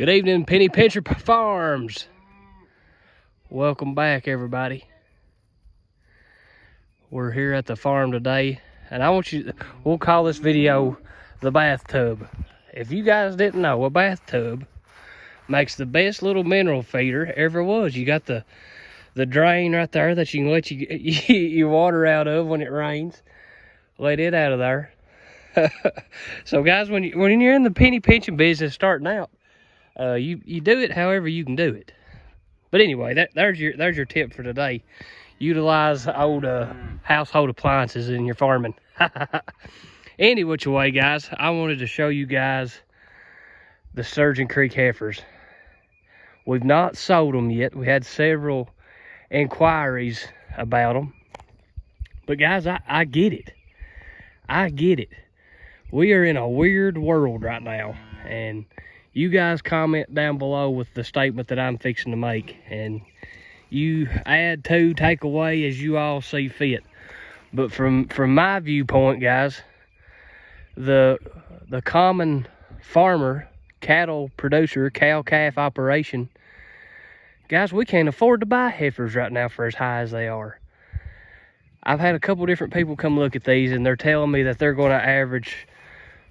Good evening, Penny Pincher Farms. Welcome back, everybody. We're here at the farm today, and we'll call this video the bathtub. If you guys didn't know, a bathtub makes the best little mineral feeder ever was. You got the drain right there that you can let your water out of when it rains. Let it out of there. So guys, when you're in the penny pinching business starting out, you do it however you can do it. But anyway, there's your tip for today. Utilize old household appliances in your farming. Any which way, guys, I wanted to show you guys the Sturgeon Creek heifers. We've not sold them yet. We had several inquiries about them. But guys, I get it. I get it. We are in a weird world right now, and you guys comment down below with the statement that I'm fixing to make, and you add to, take away as you all see fit. But from my viewpoint, guys, the common farmer, cattle producer, cow-calf operation, guys, we can't afford to buy heifers right now for as high as they are. I've had a couple different people come look at these, and they're telling me that they're going to average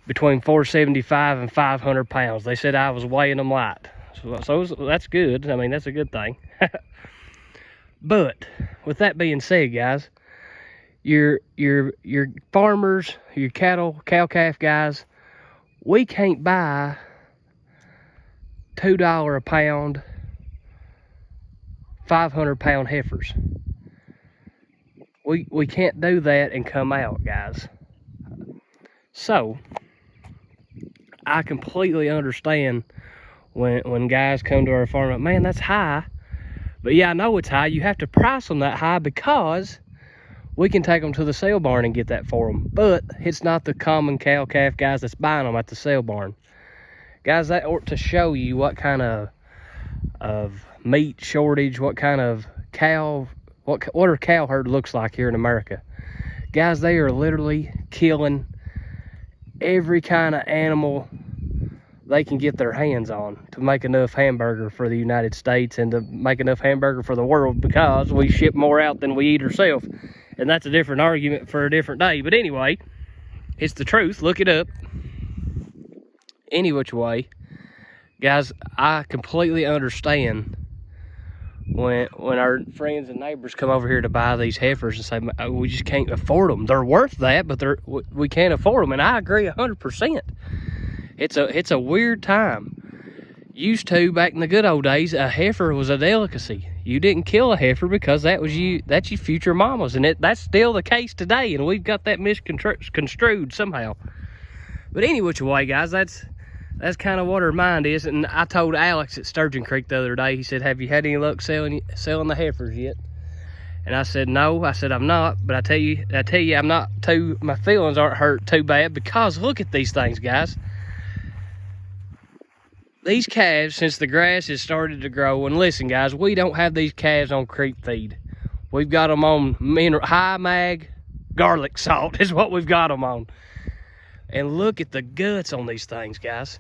between 475 and 500 pounds. They said I was weighing them light. So that's good. I mean, that's a good thing. But with that being said, guys, your farmers, your cow-calf guys, we can't buy $2 a pound, 500-pound heifers. We can't do that and come out, guys. So I completely understand when guys come to our farm, man, that's high. But yeah, I know it's high. You have to price them that high because we can take them to the sale barn and get that for them. But it's not the common cow-calf guys that's buying them at the sale barn. Guys, that ought to show you what kind of meat shortage, what kind of cow, what our cow herd looks like here in America. Guys, they are literally killing every kind of animal they can get their hands on to make enough hamburger for the United States and to make enough hamburger for the world, because we ship more out than we eat ourselves. And that's a different argument for a different day. But anyway, it's the truth. Look it up. Any which way, guys, I completely understand when our friends and neighbors come over here to buy these heifers and say, we just can't afford them. They're worth that, but we can't afford them. And I agree 100%. It's a weird time. Used to, back in the good old days, a heifer was a delicacy. You didn't kill a heifer because that's your future mamas, and that's still the case today, and we've got that misconstrued somehow. But any which way, guys, that's kind of what our mind is. And I told Alex at Sturgeon Creek the other day, he said, have you had any luck selling the heifers yet? And I said, no. I said, I'm not. But I tell you, I'm not too, my feelings aren't hurt too bad, because look at these things, guys. These calves, since the grass has started to grow, and listen, guys, we don't have these calves on creep feed. We've got them on high mag garlic salt is what we've got them on. And look at the guts on these things, guys.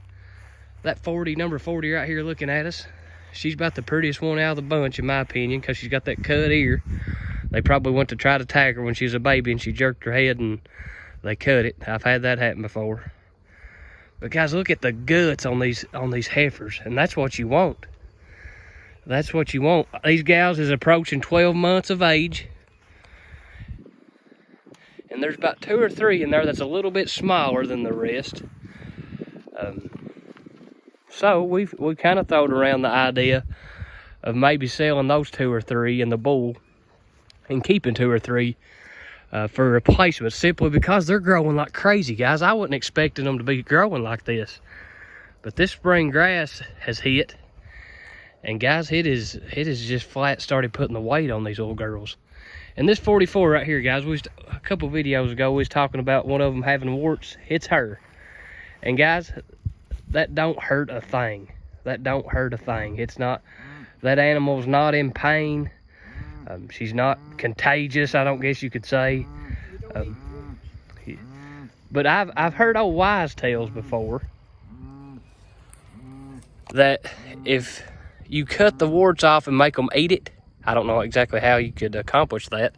That number 40 right here looking at us, she's about the prettiest one out of the bunch, in my opinion, because she's got that cut ear. They probably went to try to tag her when she was a baby, and she jerked her head, and they cut it. I've had that happen before. But guys, look at the guts on these heifers, and that's what you want. That's what you want. These gals is approaching 12 months of age, and there's about 2 or 3 in there that's a little bit smaller than the rest. So we've kind of thrown around the idea of maybe selling those 2 or 3 in the bull and keeping 2 or 3 for replacement, simply because they're growing like crazy, guys. I wasn't expecting them to be growing like this, but this spring grass has hit, and guys, it is just flat started putting the weight on these old girls. And this 44 right here, guys, a couple videos ago we was talking about one of them having warts. It's her, and guys, that don't hurt a thing. That don't hurt a thing. It's not, that animal's not in pain. She's not contagious, I don't guess you could say. But I've heard old wise tales before that if you cut the warts off and make them eat it, I don't know exactly how you could accomplish that,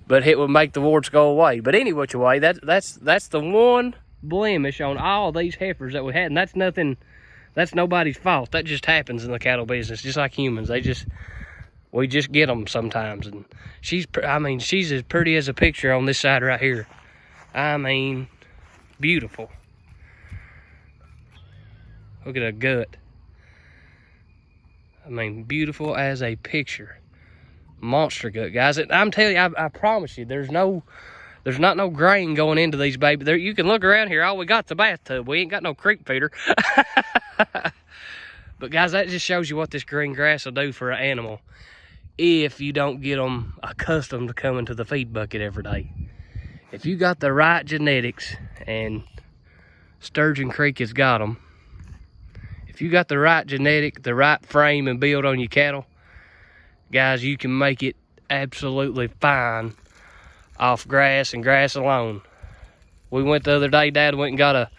but it would make the warts go away. But any which way, that's the one blemish on all these heifers that we had, and that's nothing. That's nobody's fault. That just happens in the cattle business, just like humans. We just get them sometimes. And she's as pretty as a picture on this side right here. I mean, beautiful. Look at her gut. I mean, beautiful as a picture. Monster gut, guys. I'm telling you, I promise you, there's not no grain going into these babies. You can look around here. All we got's a bathtub. We ain't got no creek feeder. But guys, that just shows you what this green grass will do for an animal if you don't get them accustomed to coming to the feed bucket every day. If you got the right genetics, and Sturgeon Creek has got them, if you got the right genetic, the right frame and build on your cattle, guys, you can make it absolutely fine off grass and grass alone. We went the other day, Dad went and got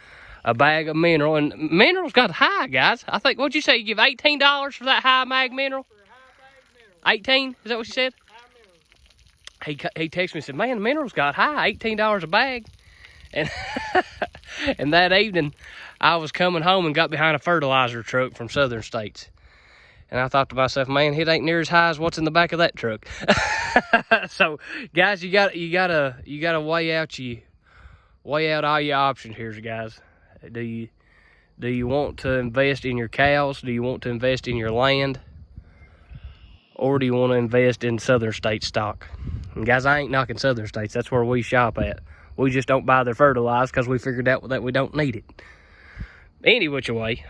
a bag of mineral, and minerals got high, guys. I think, what'd you say, you give $18 for that high mag mineral? For a high mag mineral. 18, is that what you said? He texted me and said, man, minerals got high, $18 a bag. And, and that evening, I was coming home and got behind a fertilizer truck from Southern States. And I thought to myself, man, it ain't near as high as what's in the back of that truck. So, guys, you gotta weigh out all your options here, guys. Do you want to invest in your cows? Do you want to invest in your land? Or do you want to invest in Southern States stock? And guys, I ain't knocking Southern States. That's where we shop at. We just don't buy their fertilizer because we figured out that we don't need it. Any which way,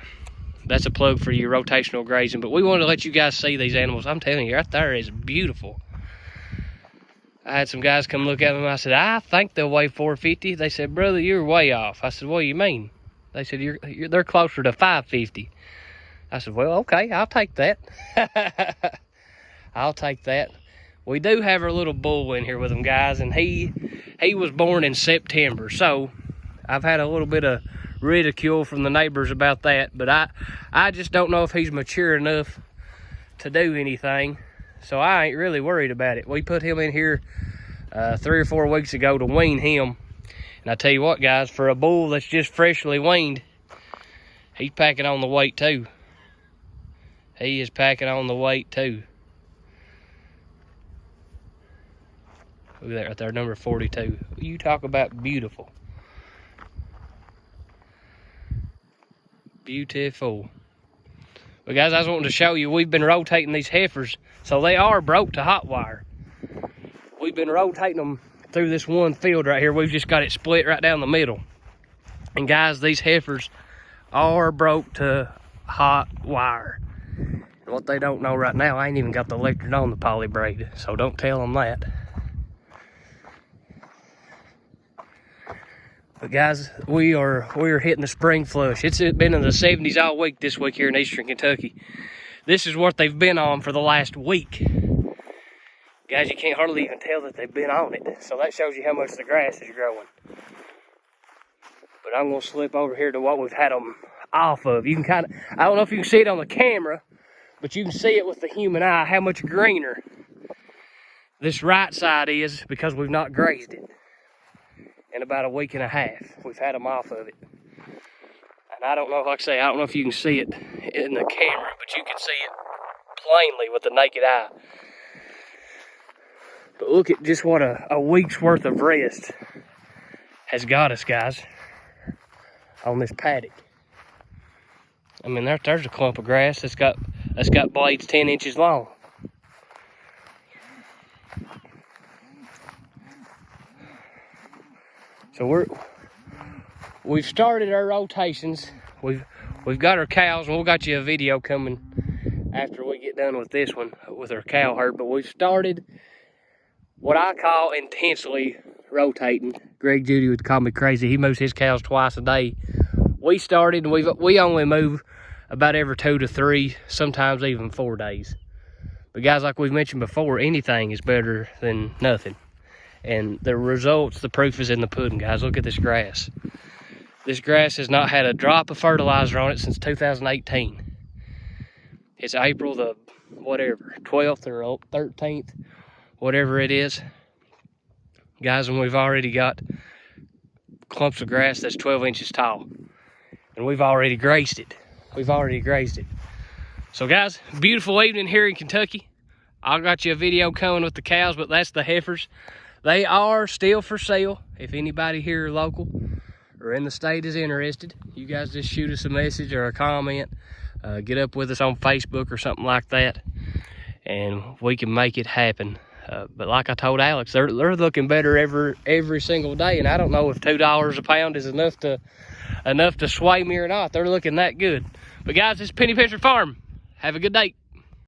that's a plug for your rotational grazing. But we want to let you guys see these animals. I'm telling you, right there is beautiful. I had some guys come look at them. I said, I think they'll weigh 450. They said, brother, you're way off. I said, what do you mean? They said, they're closer to 550. I said, well, okay, I'll take that. I'll take that. We do have our little bull in here with him, guys, and he was born in September. So I've had a little bit of ridicule from the neighbors about that, but I just don't know if he's mature enough to do anything. So I ain't really worried about it. We put him in here 3 or 4 weeks ago to wean him. And I tell you what, guys, for a bull that's just freshly weaned, he's packing on the weight too. He is packing on the weight too. Look at that right there, number 42. You talk about beautiful. Beautiful. But guys, I just wanted to show you, we've been rotating these heifers, so they are broke to hot wire. We've been rotating them through this one field right here. We've just got it split right down the middle. And guys, these heifers are broke to hot wire. And what they don't know right now, I ain't even got the electric on the poly braid, so don't tell them that. But guys, we are hitting the spring flush. It's been in the 70s all week this week here in Eastern Kentucky. This is what they've been on for the last week. Guys, you can't hardly even tell that they've been on it. So that shows you how much the grass is growing. But I'm gonna slip over here to what we've had them off of. You can I don't know if you can see it on the camera, but you can see it with the human eye how much greener this right side is because we've not grazed it in about a week and a half. We've had them off of it. And I don't know, like I say, I don't know if you can see it in the camera, but you can see it plainly with the naked eye. But look at just what a week's worth of rest has got us, guys, on this paddock. I mean, there's a clump of grass that's got blades 10 inches long. So we've started our rotations. We've got our cows, and we'll got you a video coming after we get done with this one with our cow herd. But we've started what I call intensely rotating. Greg Judy would call me crazy. He moves his cows twice a day. We started, and we only move about every 2 to 3, sometimes even 4 days. But guys, like we've mentioned before, anything is better than nothing. And the results, the proof is in the pudding, guys. Look at this grass. This grass has not had a drop of fertilizer on it since 2018. It's April the whatever, 12th or 13th, whatever it is. Guys, and we've already got clumps of grass that's 12 inches tall. And we've already grazed it. So guys, beautiful evening here in Kentucky. I got you a video coming with the cows, but that's the heifers. They are still for sale. If anybody here local or in the state is interested, you guys just shoot us a message or a comment. Get up with us on Facebook or something like that, and we can make it happen. But like I told Alex, they're looking better every single day, and I don't know if $2 a pound is enough to sway me or not. They're looking that good. But guys, this is Penny Pincher Farm. Have a good day.